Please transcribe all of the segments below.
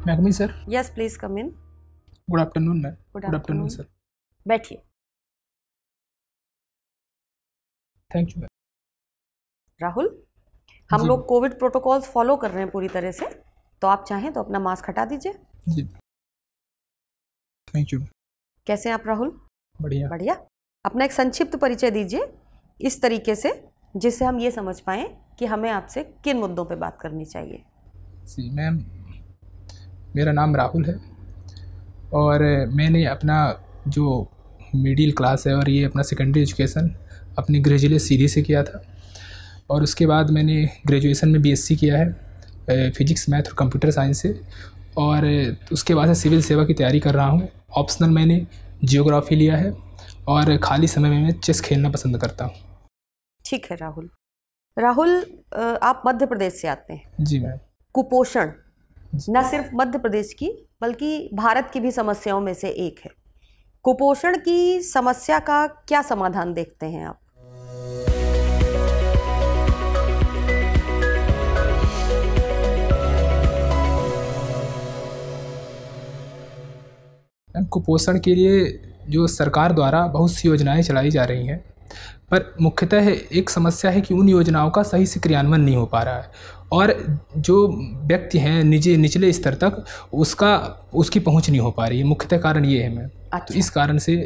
मैगमी sir. Yes please come in. Good afternoon ma'am. Good afternoon sir. बैठिए। Thank you ma'am. Rahul, हम जी। लोग Covid protocols follow कर रहे हैं पूरी तरह से, तो आप चाहें तो अपना मास्क हटा दीजिए। जी थैंक यू। कैसे हैं आप राहुल? बढ़िया। बढ़िया। अपना एक संक्षिप्त परिचय दीजिए इस तरीके से जिससे हम ये समझ पाएं कि हमें आपसे किन मुद्दों पे बात करनी चाहिए। जी मैम, मेरा नाम राहुल है और मैंने अपना जो मिडिल क्लास है और ये अपना सेकेंडरी एजुकेशन अपनी गृह जिले सीधी से किया था और उसके बाद मैंने ग्रेजुएशन में बीएससी किया है फिजिक्स मैथ और कंप्यूटर साइंस से, और उसके बाद से सिविल सेवा की तैयारी कर रहा हूँ। ऑप्शनल मैंने जियोग्राफी लिया है और खाली समय में मैं चेस खेलना पसंद करता हूँ। ठीक है राहुल। राहुल, आप मध्य प्रदेश से आते हैं। जी मैम। कुपोषण न सिर्फ मध्य प्रदेश की बल्कि भारत की भी समस्याओं में से एक है। कुपोषण की समस्या का क्या समाधान देखते हैं आप? कुपोषण के लिए जो सरकार द्वारा बहुत सी योजनाएं चलाई जा रही हैं, पर मुख्यतः एक समस्या है कि उन योजनाओं का सही से क्रियान्वयन नहीं हो पा रहा है और जो व्यक्ति हैं निचले स्तर तक उसकी पहुंच नहीं हो पा रही है। मुख्यतः कारण ये है मैम। अच्छा। तो इस कारण से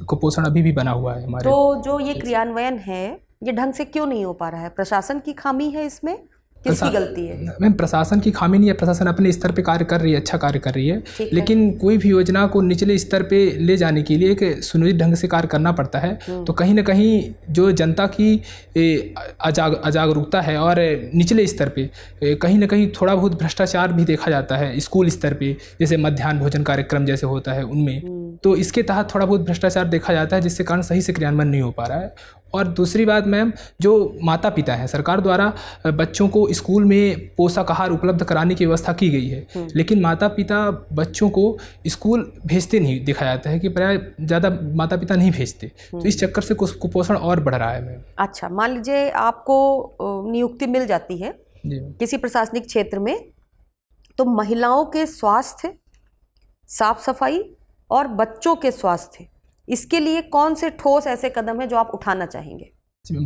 कुपोषण अभी भी बना हुआ है हमारे। तो जो ये क्रियान्वयन है ये ढंग से क्यों नहीं हो पा रहा है? प्रशासन की खामी है इसमें, किसकी गलती है? मैम प्रशासन की खामी नहीं है, प्रशासन अपने स्तर पे कार्य कर रही है, अच्छा कार्य कर रही है, लेकिन कोई भी योजना को निचले स्तर पे ले जाने के लिए एक सुनिश्चित ढंग से कार्य करना पड़ता है। तो कहीं ना कहीं जो जनता की अजागरूकता है और निचले स्तर पे कहीं ना कहीं थोड़ा बहुत भ्रष्टाचार भी देखा जाता है। स्कूल स्तर पे जैसे मध्याह्न भोजन कार्यक्रम जैसे होता है उनमें, तो इसके तहत थोड़ा बहुत भ्रष्टाचार देखा जाता है जिससे कारण सही से क्रियान्वयन नहीं हो पा रहा है। और दूसरी बात मैम, जो माता पिता हैं, सरकार द्वारा बच्चों को स्कूल में पोषक आहार उपलब्ध कराने की व्यवस्था की गई है, लेकिन माता पिता बच्चों को स्कूल भेजते नहीं, देखा जाता है कि प्राय ज़्यादा माता पिता नहीं भेजते, तो इस चक्कर से कुपोषण और बढ़ रहा है मैम। अच्छा, मान लीजिए आपको नियुक्ति मिल जाती है किसी प्रशासनिक क्षेत्र में, तो महिलाओं के स्वास्थ्य, साफ सफाई और बच्चों के स्वास्थ्य, इसके लिए कौन से ठोस ऐसे कदम हैं जो आप उठाना चाहेंगे?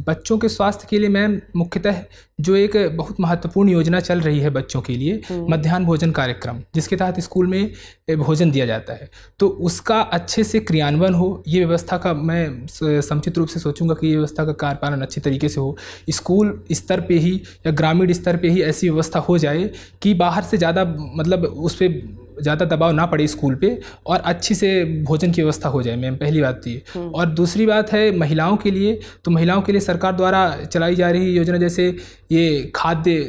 बच्चों के स्वास्थ्य के लिए मैम मुख्यतः जो एक बहुत महत्वपूर्ण योजना चल रही है बच्चों के लिए, मध्याह्न भोजन कार्यक्रम, जिसके तहत स्कूल में भोजन दिया जाता है, तो उसका अच्छे से क्रियान्वयन हो, ये व्यवस्था का मैं समुचित रूप से सोचूंगा कि ये व्यवस्था का कार्यपालन अच्छे तरीके से हो। स्कूल स्तर पे ही या ग्रामीण स्तर पे ही ऐसी व्यवस्था हो जाए कि बाहर से ज़्यादा मतलब उस पर ज़्यादा दबाव ना पड़े स्कूल पे, और अच्छी से भोजन की व्यवस्था हो जाए मैम। पहली बात ये। और दूसरी बात है महिलाओं के लिए, तो महिलाओं के लिए सरकार द्वारा चलाई जा रही योजना, जैसे ये खाद्य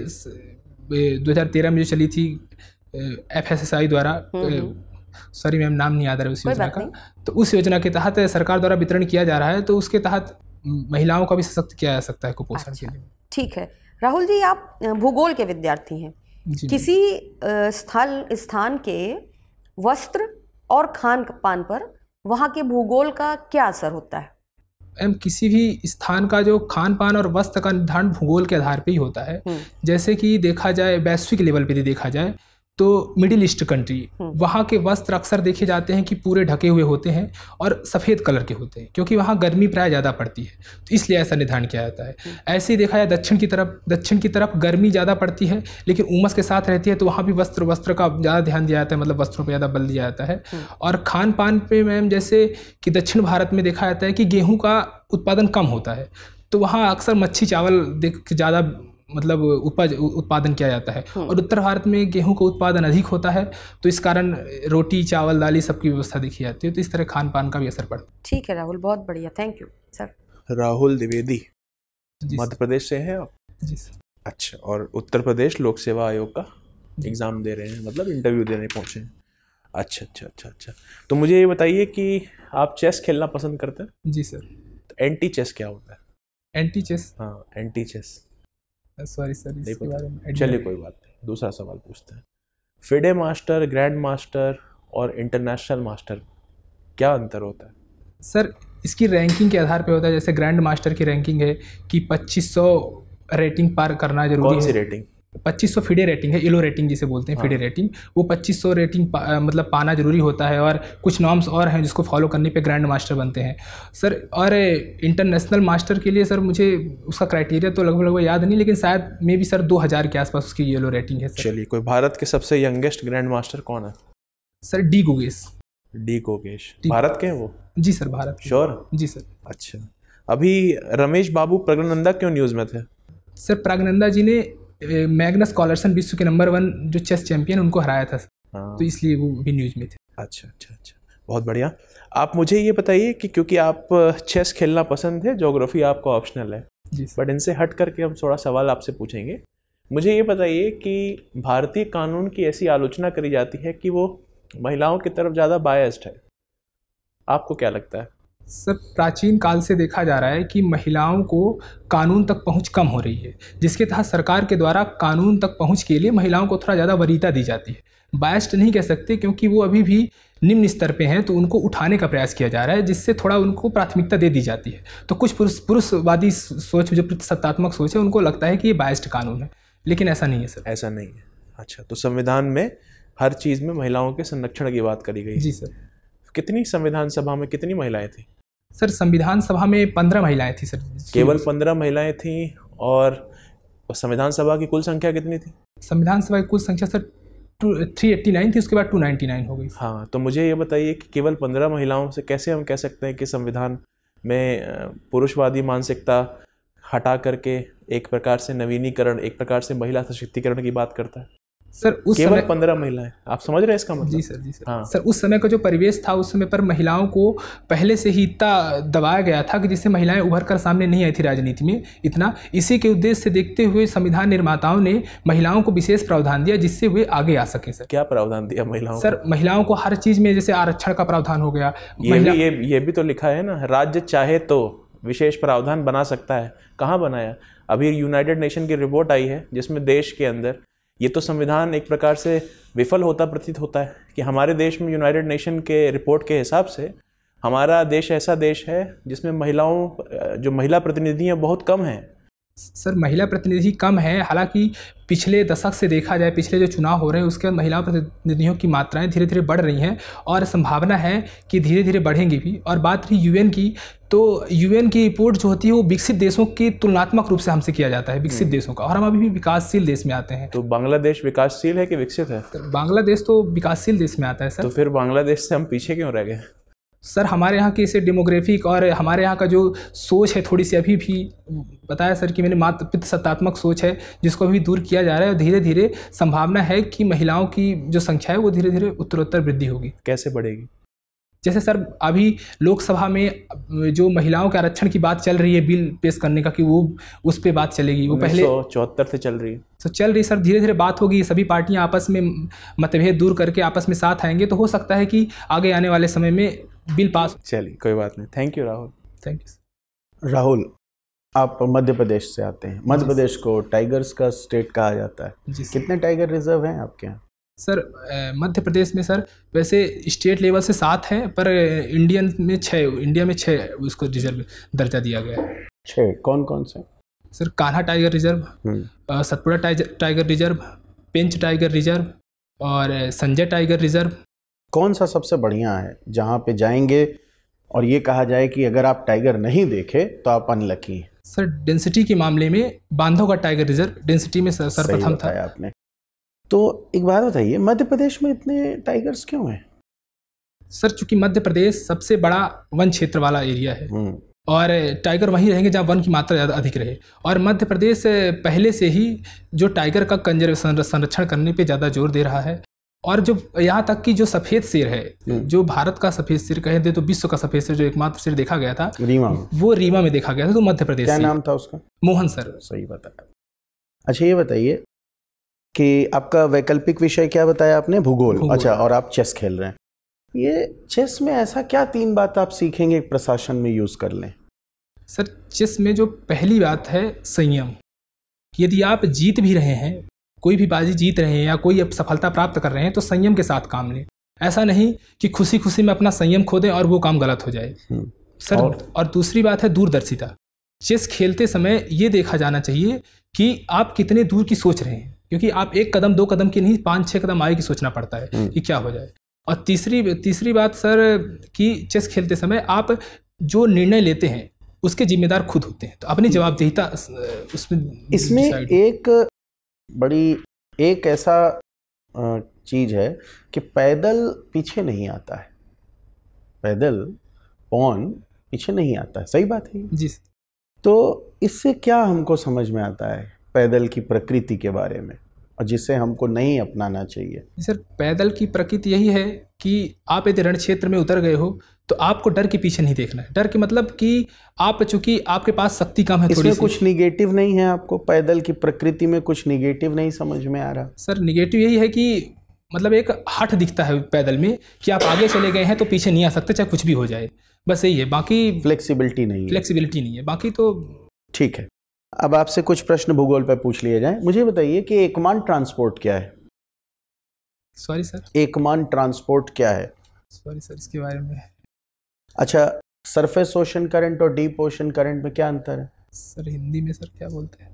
2013 में जो चली थी FSSAI द्वारा, सॉरी मैम नाम नहीं याद आ रहा उस योजना का, तो उस योजना के तहत सरकार द्वारा वितरण किया जा रहा है, तो उसके तहत महिलाओं का भी सशक्त किया जा सकता है कुपोषण के लिए। ठीक है राहुल जी, आप भूगोल के विद्यार्थी हैं। किसी स्थान के वस्त्र और खान पान पर वहाँ के भूगोल का क्या असर होता है? किसी भी स्थान का जो खान पान और वस्त्र का निर्धारण भूगोल के आधार पे ही होता है। जैसे कि देखा जाए वैश्विक लेवल पे देखा जाए तो मिडिल ईस्ट कंट्री, वहाँ के वस्त्र अक्सर देखे जाते हैं कि पूरे ढके हुए होते हैं और सफ़ेद कलर के होते हैं, क्योंकि वहाँ गर्मी प्राय ज़्यादा पड़ती है, तो इसलिए ऐसा निर्धारण किया जाता है। ऐसे ही देखा जाए दक्षिण की तरफ गर्मी ज़्यादा पड़ती है लेकिन उमस के साथ रहती है, तो वहाँ भी वस्त्र का ज़्यादा ध्यान दिया जाता है, मतलब वस्त्रों पर ज़्यादा बल दिया जाता है। और खान पान पे मैम जैसे कि दक्षिण भारत में देखा जाता है कि गेहूँ का उत्पादन कम होता है, तो वहाँ अक्सर मच्छी चावल ज़्यादा मतलब उत्पादन किया जाता है, और उत्तर भारत में गेहूं का उत्पादन अधिक होता है, तो इस कारण रोटी चावल दाली सबकी व्यवस्था देखी जाती है, तो इस तरह खान पान का भी असर पड़ता है। ठीक है राहुल, बहुत बढ़िया, thank you sir. Rahul Dwivedi, Madhya Pradesh से हैं आप? जी सर। अच्छा, और उत्तर प्रदेश लोक सेवा आयोग का एग्ज़ाम दे रहे हैं, मतलब इंटरव्यू देने पहुँचे हैं। अच्छा, तो मुझे ये बताइए कि आप चेस खेलना पसंद करते हैं? जी सर। तो एंटी चेस क्या होता है? Anti chess? हाँ, एंटी चेस। सॉरी सर, इसके बारे में चलिए कोई बात नहीं, दूसरा सवाल पूछते हैं। फिडे मास्टर, ग्रैंड मास्टर और इंटरनेशनल मास्टर, क्या अंतर होता है? सर इसकी रैंकिंग के आधार पे होता है। जैसे ग्रैंड मास्टर की रैंकिंग है कि 2500 रेटिंग पार करना जरूरी है। कौन सी रेटिंग? 2500 फिडे रेटिंग है, इलो रेटिंग जिसे बोलते हैं, फिडे रेटिंग, वो 2500 रेटिंग मतलब पाना जरूरी होता है, और कुछ नॉर्म्स और हैं जिसको फॉलो करने पे ग्रैंड मास्टर बनते हैं सर। और इंटरनेशनल मास्टर के लिए सर मुझे उसका क्राइटेरिया तो लगभग याद नहीं, लेकिन शायद मे बी सर 2000 के आसपास उसकी येलो रेटिंग है सर। चलिए, कोई भारत के सबसे यंगेस्ट ग्रैंड मास्टर कौन है? Sir D Gukesh. D Gukesh Bharat के हैं वो? जी सर, भारत के। श्योर? जी सर। अच्छा, अभी रमेश बाबू प्रज्ञानंदा क्यों न्यूज़ में थे? सर प्रज्ञानंदा जी ने मैग्नस कार्लसन विश्व के नंबर 1 जो चेस चैंपियन उनको हराया था, तो इसलिए वो भी न्यूज़ में थे। अच्छा अच्छा अच्छा, बहुत बढ़िया। आप मुझे ये बताइए कि क्योंकि आप चेस खेलना पसंद है, ज्योग्राफी आपका ऑप्शनल है, बट इनसे हट करके हम थोड़ा सवाल आपसे पूछेंगे। मुझे ये बताइए कि भारतीय कानून की ऐसी आलोचना करी जाती है कि वो महिलाओं की तरफ ज़्यादा बायस्ड है, आपको क्या लगता है? सर प्राचीन काल से देखा जा रहा है कि महिलाओं को कानून तक पहुंच कम हो रही है, जिसके तहत सरकार के द्वारा कानून तक पहुंच के लिए महिलाओं को थोड़ा ज़्यादा वरीयता दी जाती है। बायस्ड नहीं कह सकते, क्योंकि वो अभी भी निम्न स्तर पे हैं, तो उनको उठाने का प्रयास किया जा रहा है, जिससे थोड़ा उनको प्राथमिकता दे दी जाती है। तो कुछ पुरुषवादी सोच, जो प्रतिसत्तात्मक सोच है, उनको लगता है कि ये बायस्ड कानून है, लेकिन ऐसा नहीं है सर। ऐसा नहीं है। अच्छा, तो संविधान में हर चीज़ में महिलाओं के संरक्षण की बात करी गई? जी सर। कितनी संविधान सभा में कितनी महिलाएं थी? सर संविधान सभा में 15 महिलाएं थी सर। केवल 15 महिलाएं थीं? और संविधान सभा की कुल संख्या कितनी थी? संविधान सभा की कुल संख्या सर 389 थी, उसके बाद 299 हो गई। हाँ, तो मुझे ये बताइए कि केवल 15 महिलाओं से कैसे हम कह सकते हैं कि संविधान में पुरुषवादी मानसिकता हटा करके एक प्रकार से नवीनीकरण, एक प्रकार से महिला सशक्तिकरण की बात करता है? सर उस केवल समय 15 महिलाएं, आप समझ रहे हैं इसका मतलब? जी सर, जी सर। हाँ। सर उस समय का जो परिवेश था, उस समय पर महिलाओं को पहले से ही इतना दबाया गया था कि जिससे महिलाएं उभर कर सामने नहीं आई थी राजनीति में इतना। इसी के उद्देश्य से देखते हुए संविधान निर्माताओं ने महिलाओं को विशेष प्रावधान दिया, जिससे वे आगे आ सकें सर। क्या प्रावधान दिया महिलाओं को? सर महिलाओं को हर चीज़ में, जैसे आरक्षण का प्रावधान हो गया। ये भी तो लिखा है ना, राज्य चाहे तो विशेष प्रावधान बना सकता है। कहाँ बनाया? अभी यूनाइटेड नेशन की रिपोर्ट आई है जिसमें देश के अंदर ये तो संविधान एक प्रकार से विफल होता प्रतीत होता है कि हमारे देश में यूनाइटेड नेशन के रिपोर्ट के हिसाब से हमारा देश ऐसा देश है जिसमें महिलाओं, जो महिला प्रतिनिधि हैं, बहुत कम हैं। सर महिला प्रतिनिधि कम है, हालांकि पिछले दशक से देखा जाए, पिछले जो चुनाव हो रहे हैं उसके महिला प्रतिनिधियों की मात्राएं धीरे धीरे बढ़ रही हैं, और संभावना है कि धीरे धीरे बढ़ेंगी भी। और बात रही यूएन की, तो यूएन की रिपोर्ट जो होती है वो विकसित देशों की तुलनात्मक रूप से हमसे किया जाता है, विकसित देशों का, और हम अभी भी विकासशील देश में आते हैं। तो बांग्लादेश विकासशील है कि विकसित है? बांग्लादेश तो विकासशील देश में आता है सर। तो फिर बांग्लादेश से हम पीछे क्यों रह गए? सर हमारे यहाँ की इसे डेमोग्राफिक और हमारे यहाँ का जो सोच है थोड़ी सी अभी भी बताया सर कि मैंने मात्र पितृसत्तात्मक सोच है, जिसको अभी दूर किया जा रहा है, और धीरे धीरे संभावना है कि महिलाओं की जो संख्या है वो धीरे धीरे उत्तरोत्तर वृद्धि होगी। कैसे बढ़ेगी? जैसे सर अभी लोकसभा में जो महिलाओं के आरक्षण की बात चल रही है, बिल पेश करने का, कि वो उस पर बात चलेगी, वो पहले 1974 से चल रही है। तो चल रही सर, धीरे धीरे बात होगी, सभी पार्टियां आपस में मतभेद दूर करके आपस में साथ आएंगे, तो हो सकता है कि आगे आने वाले समय में बिल पास। चलिए, कोई बात नहीं। Thank you Rahul. Thank you. Rahul, आप मध्य प्रदेश से आते हैं। मध्य प्रदेश को टाइगर्स का स्टेट कहा जाता है। कितने टाइगर रिजर्व हैं आपके यहाँ? सर मध्य प्रदेश में सर वैसे स्टेट लेवल से 7 हैं, पर इंडिया में 6 उसको रिजर्व दर्जा दिया गया है। 6 कौन कौन से? Sir Kanha tiger reserve, Satpura tiger reserve, Pench tiger reserve और संजय टाइगर रिजर्व। कौन सा सबसे बढ़िया है जहाँ पे जाएंगे और ये कहा जाए कि अगर आप टाइगर नहीं देखे तो आप अनलकी हैं? सर डेंसिटी के मामले में बांधवगढ़ टाइगर रिजर्व डेंसिटी में सर्वप्रथम था आपने। तो एक बात बताइए, मध्य प्रदेश में इतने टाइगर्स क्यों हैं? सर चूंकि मध्य प्रदेश सबसे बड़ा वन क्षेत्र वाला एरिया है, और टाइगर वहीं रहेंगे जहाँ वन की मात्रा ज़्यादा अधिक रहे, और मध्य प्रदेश पहले से ही जो टाइगर का कंजर्वेशन संरक्षण करने पे ज़्यादा जोर दे रहा है। और जो यहाँ तक कि जो सफ़ेद शेर है, जो भारत का सफ़ेद शेर कहे दे तो विश्व का सफ़ेद शेर जो एकमात्र शेर देखा गया था रीवा, वो रीवा में देखा गया था, तो मध्य प्रदेश। क्या नाम था उसका? मोहन सर। सही बताया। अच्छा ये बताइए कि आपका वैकल्पिक विषय क्या बताया आपने? भूगोल। अच्छा, और आप चेस खेल रहे हैं। ये चेस में ऐसा क्या 3 बात आप सीखेंगे प्रशासन में यूज़ कर लें? सर चेस में जो पहली बात है संयम। यदि आप जीत भी रहे हैं, कोई भी बाजी जीत रहे हैं या कोई अब सफलता प्राप्त कर रहे हैं, तो संयम के साथ काम लें। ऐसा नहीं कि खुशी खुशी में अपना संयम खो दें और वो काम गलत हो जाए सर। और दूसरी बात है दूरदर्शिता। चेस खेलते समय ये देखा जाना चाहिए कि आप कितने दूर की सोच रहे हैं, क्योंकि आप 1 कदम 2 कदम की नहीं 5-6 कदम आगे की सोचना पड़ता है कि क्या हो जाए। और तीसरी बात सर कि चेस खेलते समय आप जो निर्णय लेते हैं उसके जिम्मेदार खुद होते हैं, तो अपनी जवाबदेहिता इसमें एक ऐसा चीज़ है कि पैदल पीछे नहीं आता है, पैदल पॉन पीछे नहीं आता है, सही बात है जी। तो इससे क्या हमको समझ में आता है पैदल की प्रकृति के बारे में, और जिसे हमको नहीं अपनाना चाहिए? सर पैदल की प्रकृति यही है कि आप यदि रण क्षेत्र में उतर गए हो तो आपको डर के पीछे नहीं देखना है। डर के मतलब कि आप, चूंकि आपके पास शक्ति कम है, इसमें कुछ निगेटिव नहीं है? आपको पैदल की प्रकृति में कुछ निगेटिव नहीं समझ में आ रहा? सर निगेटिव यही है कि मतलब एक हठ दिखता है पैदल में कि आप आगे चले गए हैं तो पीछे नहीं आ सकते, चाहे कुछ भी हो जाए, बस यही है। बाकी फ्लेक्सिबिलिटी नहीं है, बाकी तो ठीक है। अब आपसे कुछ प्रश्न भूगोल पर पूछ लिए जाएं। मुझे बताइए कि एकमान ट्रांसपोर्ट क्या है? सॉरी सर, एकमान ट्रांसपोर्ट क्या है? सॉरी सर, इसके बारे में। अच्छा, सरफेस ओशन करंट और डीप ओशन करंट में क्या अंतर है? सर हिंदी में सर क्या बोलते हैं?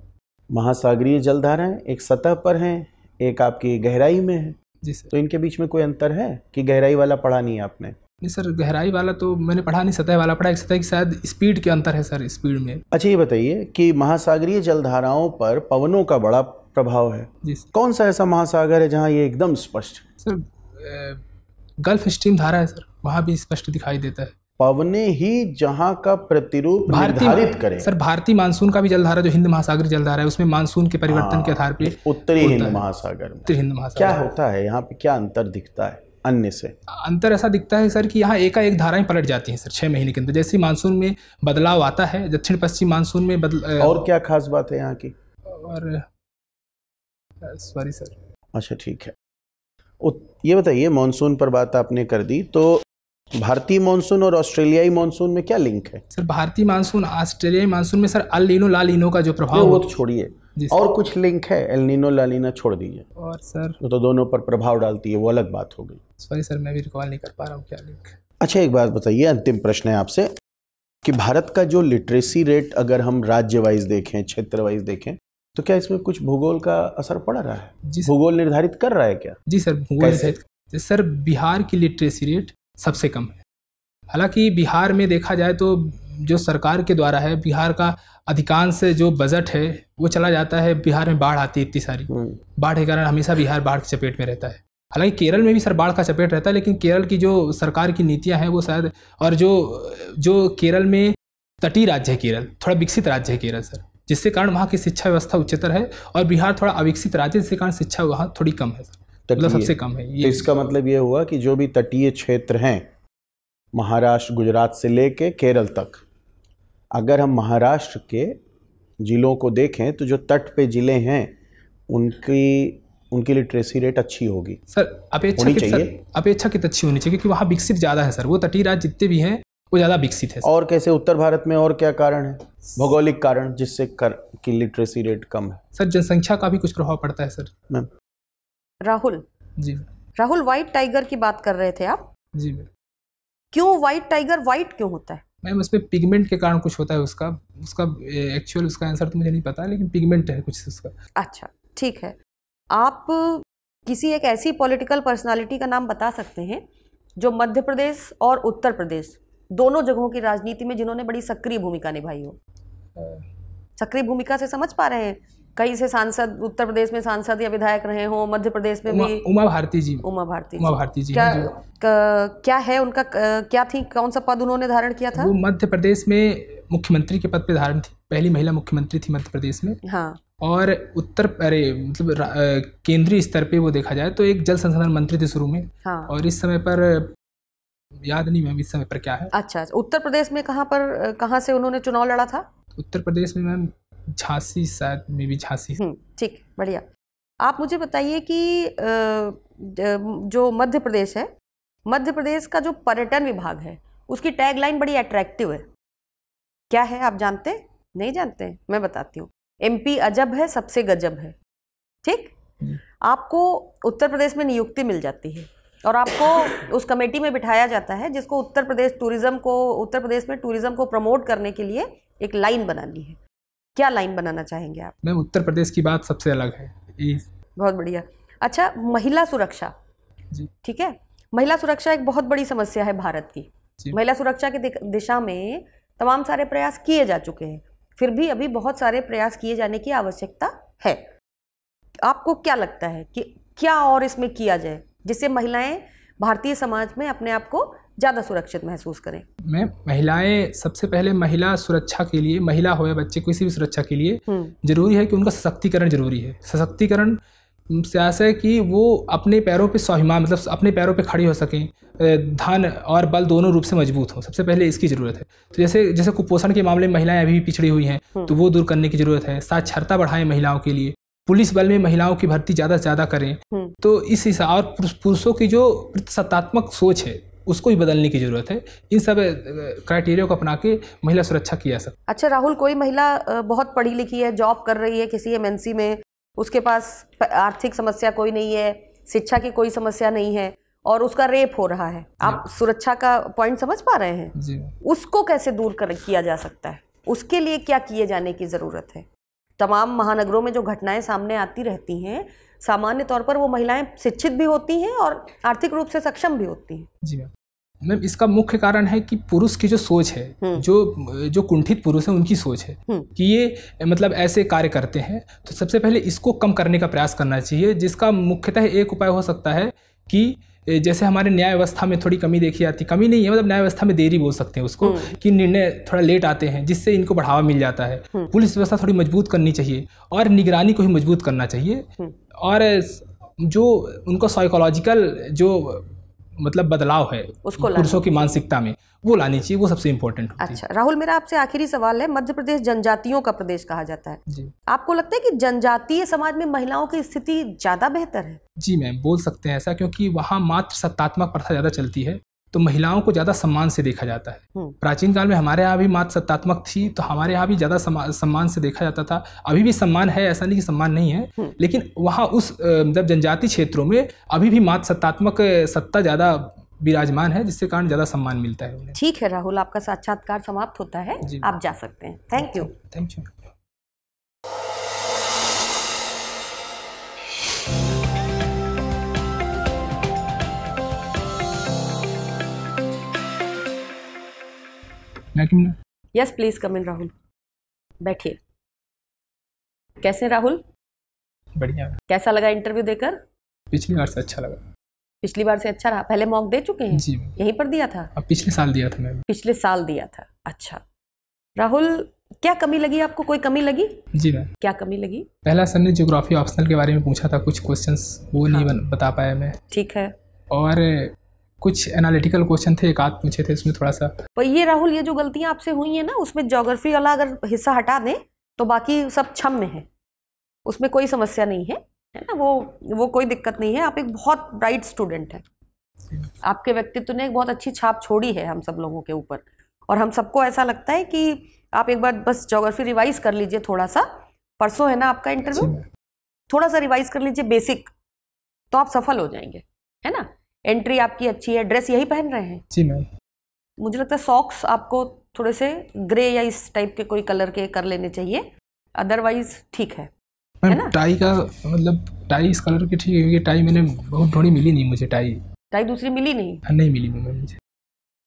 महासागरीय जलधाराएं एक सतह पर हैं, एक आपकी गहराई में है। जी सर। तो इनके बीच में कोई अंतर है कि गहराई वाला पढ़ा नहीं आपने? नहीं सर, गहराई वाला तो मैंने पढ़ा नहीं, सतह वाला पढ़ा। एक सतह की शायद स्पीड के अंतर है सर, स्पीड में। अच्छा ये बताइए कि महासागरीय जलधाराओं पर पवनों का बड़ा प्रभाव है। जी सर। कौन सा ऐसा महासागर है जहाँ ये एकदम स्पष्ट? सर गल्फ स्ट्रीम धारा है सर, वहाँ भी स्पष्ट दिखाई देता है। पवने ही जहाँ का प्रतिरूप निर्धारित करें। सर भारतीय मानसून का भी जलधारा जो हिंद महासागर जलधारा है, उसमें मानसून के परिवर्तन के आधार पे उत्तरी हिंद महासागर में, उत्तरी हिंद महासागर क्या होता है यहाँ पे, क्या अंतर दिखता है अन्य से? अंतर ऐसा दिखता है सर कि यहाँ एकाएक धाराएं पलट जाती हैं सर 6 महीने के अंदर। जैसे मानसून में बदलाव आता है, दक्षिण पश्चिम मानसून में और क्या खास बात है यहाँ की? और सॉरी सर। अच्छा ठीक है, ये बताइए, मानसून पर बात आपने कर दी, तो भारतीय मानसून और ऑस्ट्रेलियाई मानसून में क्या लिंक है? सर भारतीय मानसून ऑस्ट्रेलियाई मानसून में सर अल नीनो ला नीनो का जो प्रभाव, वो तो छोड़िए, और कुछ लिंक है? एल नीनो ला नीना छोड़ दीजिए। और सर तो दोनों पर प्रभाव डालती है, वो अलग बात हो गई। सॉरी सर, मैं भी रिकॉल नहीं कर पा रहा हूँ क्या लिंक। अच्छा एक बात बताइए, अंतिम प्रश्न है आपसे, कि भारत का जो लिटरेसी रेट अगर हम राज्य वाइज देखें, क्षेत्र वाइज देखें, तो क्या इसमें कुछ भूगोल का असर पड़ रहा है? जी भूगोल निर्धारित कर रहा है क्या? जी सर, भूगोल निर्धारित। सर बिहार की लिटरेसी रेट सबसे कम है। हालांकि बिहार में देखा जाए तो जो सरकार के द्वारा है, बिहार का अधिकांश जो बजट है वो चला जाता है, बिहार में बाढ़ आती है इतनी सारी, बाढ़ के कारण हमेशा बिहार बाढ़ की चपेट में रहता है। हालांकि केरल में भी सर बाढ़ का चपेट रहता है, लेकिन केरल की जो सरकार की नीतियां हैं वो शायद, और जो केरल में तटीय राज्य है, केरल थोड़ा विकसित राज्य है केरल सर, जिससे कारण वहाँ की शिक्षा व्यवस्था उच्चतर है, और बिहार थोड़ा अविकसित राज्य है, जिसके कारण शिक्षा वहाँ थोड़ी कम है सर, मतलब सबसे कम है ये। तो इसका मतलब ये हुआ कि जो भी तटीय क्षेत्र हैं, महाराष्ट्र गुजरात से लेके केरल तक, अगर हम महाराष्ट्र के जिलों को देखें तो जो तट पे जिले हैं उनकी लिटरेसी रेट अच्छी होगी सर, अपेक्षाकृत अच्छी होनी चाहिए, क्योंकि वहाँ विकसित ज़्यादा है सर, वो तटीय राज्य जितने भी हैं वो ज़्यादा विकसित है। और कैसे उत्तर भारत में, और क्या कारण है, भौगोलिक कारण जिससे की लिटरेसी रेट कम है? सर जनसंख्या का भी कुछ प्रभाव पड़ता है sir. Ma'am Rahul ji, Rahul white tiger की बात कर रहे थे आप? जी मैम। क्यों व्हाइट टाइगर व्हाइट क्यों होता है? मैम उसमें पिगमेंट के कारण कुछ होता है, उसका एक्चुअल उसका आंसर तो मुझे नहीं पता, लेकिन पिगमेंट है कुछ उसका। अच्छा ठीक है, आप किसी एक ऐसी पॉलिटिकल पर्सनालिटी का नाम बता सकते हैं जो मध्य प्रदेश और उत्तर प्रदेश दोनों जगहों की राजनीति में जिन्होंने बड़ी सक्रिय भूमिका निभाई हो? सक्रिय भूमिका से समझ पा रहे हैं, कई से सांसद उत्तर प्रदेश में सांसद या विधायक रहे हो, मध्य प्रदेश में भी उमा भारती जी। उमा भारती जी क्या है उनका, क्या थी, कौन सा पद उन्होंने धारण किया था? वो मध्य प्रदेश में मुख्यमंत्री के पद पे धारण थी, पहली महिला मुख्यमंत्री थी मध्य प्रदेश में। हाँ। और मतलब केंद्रीय स्तर पे वो देखा जाए तो एक जल संसाधन मंत्री थे शुरू में। हाँ। और इस समय पर याद नहीं मैम इस समय पर क्या है। अच्छा, उत्तर प्रदेश में कहाँ से उन्होंने चुनाव लड़ा था? उत्तर प्रदेश में मैम झांसी, शायद में भी झांसी। ठीक, बढ़िया। आप मुझे बताइए कि जो मध्य प्रदेश है, मध्य प्रदेश का जो पर्यटन विभाग है उसकी टैगलाइन बड़ी अट्रैक्टिव है, क्या है आप जानते? नहीं जानते? मैं बताती हूँ, एमपी अजब है सबसे गजब है। ठीक, आपको उत्तर प्रदेश में नियुक्ति मिल जाती है और आपको उस कमेटी में बिठाया जाता है जिसको उत्तर प्रदेश में टूरिज्म को प्रमोट करने के लिए एक लाइन बनानी है। क्या लाइन बनाना चाहेंगे आप? मैम उत्तर प्रदेश की बात सबसे अलग है, बहुत बढ़िया। अच्छा, महिला सुरक्षा, ठीक है, महिला सुरक्षा एक बहुत बड़ी समस्या है भारत की। महिला सुरक्षा की दिशा में तमाम सारे प्रयास किए जा चुके हैं, फिर भी अभी बहुत सारे प्रयास किए जाने की आवश्यकता है। आपको क्या लगता है कि क्या और इसमें किया जाए जिससे महिलाएं भारतीय समाज में अपने आप को ज़्यादा सुरक्षित महसूस करें? महिलाएं सबसे पहले महिला सुरक्षा के लिए, महिला हो या बच्चे, किसी भी सुरक्षा के लिए जरूरी है कि उनका सशक्तिकरण जरूरी है। सशक्तिकरण से ऐसा है कि वो अपने पैरों पे स्वाभिमान, मतलब अपने पैरों पे खड़ी हो सकें, धन और बल दोनों रूप से मजबूत हो। सबसे पहले इसकी ज़रूरत है। तो जैसे कुपोषण के मामले में महिलाएं अभी भी पिछड़ी हुई हैं, तो वो दूर करने की ज़रूरत है। साक्षरता बढ़ाएं महिलाओं के लिए, पुलिस बल में महिलाओं की भर्ती ज़्यादा से ज़्यादा करें। तो इस हिसाब, और पुरुषों की जो सत्तात्मक सोच है उसको भी बदलने की ज़रूरत है। इन सब क्राइटेरिया को अपना के महिला सुरक्षा की जा सकती है। अच्छा राहुल, कोई महिला बहुत पढ़ी लिखी है, जॉब कर रही है किसी MNC में, उसके पास आर्थिक समस्या कोई नहीं है, शिक्षा की कोई समस्या नहीं है, और उसका रेप हो रहा है, आप सुरक्षा का पॉइंट समझ पा रहे हैं? जी। उसको कैसे दूर किया जा सकता है? उसके लिए क्या किए जाने की ज़रूरत है? तमाम महानगरों में जो घटनाएं सामने आती रहती हैं, सामान्य तौर पर वो महिलाएं शिक्षित भी होती हैं और आर्थिक रूप से सक्षम भी होती हैं। जी मैम, इसका मुख्य कारण है कि पुरुष की जो सोच है, जो कुंठित पुरुष है उनकी सोच है कि ये मतलब ऐसे कार्य करते हैं। तो सबसे पहले इसको कम करने का प्रयास करना चाहिए, जिसका मुख्यतः एक उपाय हो सकता है कि जैसे हमारे न्याय व्यवस्था में थोड़ी कमी देखी जाती, कमी नहीं है, मतलब न्याय व्यवस्था में देरी बोल सकते हैं उसको, कि निर्णय थोड़ा लेट आते हैं, जिससे इनको बढ़ावा मिल जाता है। पुलिस व्यवस्था थोड़ी मजबूत करनी चाहिए और निगरानी को भी मजबूत करना चाहिए, और जो उनको साइकोलॉजिकल जो मतलब बदलाव है पुरुषों की मानसिकता में, वो लानी चाहिए, वो सबसे इम्पोर्टेंट होती है। अच्छा राहुल, मेरा आपसे आखिरी सवाल है, मध्य प्रदेश जनजातियों का प्रदेश कहा जाता है जी। आपको लगता है कि जनजातीय समाज में महिलाओं की स्थिति ज्यादा बेहतर है? जी मैम, बोल सकते हैं ऐसा, क्योंकि वहाँ मात्र सत्तात्मक प्रथा ज्यादा चलती है, तो महिलाओं को ज्यादा सम्मान से देखा जाता है। प्राचीन काल में हमारे यहाँ भी मात्र सत्तात्मक थी, तो हमारे यहाँ भी ज्यादा सम्मान से देखा जाता था। अभी भी सम्मान है, ऐसा नहीं कि सम्मान नहीं है, लेकिन वहाँ उस जब जनजातीय क्षेत्रों में अभी भी मात्र सत्तात्मक सत्ता ज्यादा विराजमान है, जिससे कारण ज्यादा सम्मान मिलता है उन्हें। ठीक है राहुल, आपका साक्षात्कार समाप्त होता है, आप जा सकते हैं। Thank you. Thank you. Yes please come in Rahul, बैठिए। कैसे राहुल? बढ़िया। कैसा लगा इंटरव्यू देकर? पिछली बार से अच्छा लगा। पिछली बार से अच्छा रहा? पहले मॉक दे चुके हैं? जी। यहीं पर दिया था? अब पिछले साल दिया था मैम। पिछले साल दिया था, अच्छा। राहुल, क्या कमी लगी आपको? कोई कमी लगी? जी मैम। क्या कमी लगी? पहला सर ने ज्योग्राफी ऑप्शनल के बारे में पूछा था, कुछ क्वेश्चंस वो नहीं बता पाया मैं। ठीक है। और कुछ एनालिटिकल क्वेश्चन थे, एक आध पूछे थे, उसमें थोड़ा सा। पर ये राहुल, ये जो गलतियां आपसे हुई है ना, उसमें ज्योग्राफी वाला अगर हिस्सा हटा दें तो बाकी सब क्षम्य है, उसमें कोई समस्या नहीं है, है ना? वो कोई दिक्कत नहीं है। आप एक बहुत ब्राइट स्टूडेंट हैं, आपके व्यक्तित्व ने एक बहुत अच्छी छाप छोड़ी है हम सब लोगों के ऊपर, और हम सबको ऐसा लगता है कि आप एक बार बस ज्योग्राफी रिवाइज कर लीजिए थोड़ा सा। परसों है ना आपका इंटरव्यू, थोड़ा सा रिवाइज कर लीजिए बेसिक, तो आप सफल हो जाएंगे, है ना? एंट्री आपकी अच्छी है, ड्रेस यही पहन रहे हैं? जी मैम। मुझे लगता है सॉक्स आपको थोड़े से ग्रे या इस टाइप के कोई कलर के कर लेने चाहिए, अदरवाइज ठीक है ना? टाई का मतलब, टाई इस कलर की ठीक है, क्योंकि टाई मैंने बहुत थोड़ी मिली नहीं मुझे। टाई दूसरी मिली नहीं मिली मुझे।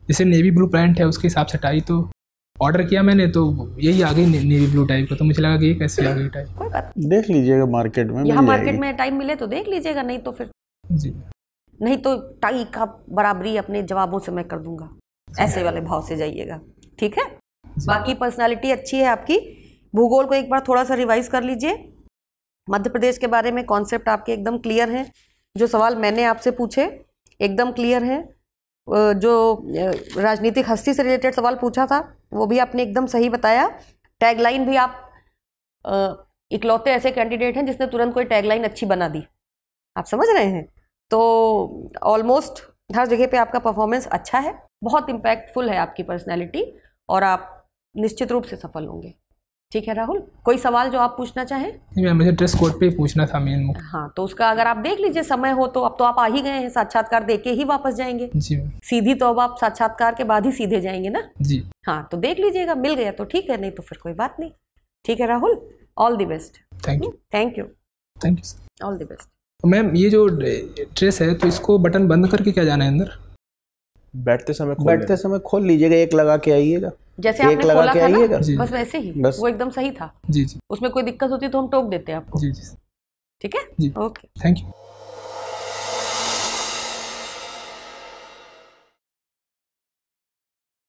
जैसे नेवी ब्लू पैंट है, उसके हिसाब से टाई तो ऑर्डर किया मैंने, तो यही आ गई नेवी ब्लू टाइप का, तो मुझे लगा कि ये कैसे आ गई टाई। कोई बात देख लीजिएगा मार्केट में, यहाँ मार्केट में टाइम मिले तो देख लीजिएगा, नहीं तो फिर जी, नहीं तो टाई का बराबरी अपने जवाबों से मैं कर दूंगा, ऐसे वाले भाव से जाइएगा, ठीक है? बाकी पर्सनालिटी अच्छी है आपकी। भूगोल को एक बार थोड़ा सा रिवाइज कर लीजिए। मध्य प्रदेश के बारे में कॉन्सेप्ट आपके एकदम क्लियर हैं, जो सवाल मैंने आपसे पूछे एकदम क्लियर हैं, जो राजनीतिक हस्ती से रिलेटेड सवाल पूछा था वो भी आपने एकदम सही बताया। टैगलाइन भी आप इकलौते ऐसे कैंडिडेट हैं जिसने तुरंत कोई टैगलाइन अच्छी बना दी, आप समझ रहे हैं? तो ऑलमोस्ट हर जगह पे आपका परफॉर्मेंस अच्छा है, बहुत इम्पैक्टफुल है आपकी पर्सनैलिटी, और आप निश्चित रूप से सफल होंगे। ठीक है राहुल, कोई सवाल जो आप पूछना चाहें? नहीं मैम, मुझे ड्रेस कोड पे पूछना था मेन। हाँ, तो उसका अगर आप देख लीजिए, समय हो तो। अब तो आप आ ही गए हैं, साक्षात्कार देके ही वापस जाएंगे जी। सीधी तो अब आप साक्षात्कार के बाद ही सीधे जाएंगे ना जी। हाँ, तो देख लीजिएगा, मिल गया तो ठीक है, नहीं तो फिर कोई बात नहीं। ठीक है Rahul, all the best. Thank you. Thank you. Thank you. All the best. Ma'am ये जो ड्रेस है तो इसको बटन बंद करके क्या जाना है अंदर? बैठते समय खोल लीजिएगा, एक लगा के आइएगा, जैसे एक आपने लगा खोला के था ना, आइएगा, बस वैसे ही, बस। वो एकदम सही था। जी जी उसमें कोई दिक्कत होती तो हम टोक देते आपको। जी जी ठीक है, जी। Okay, thank you.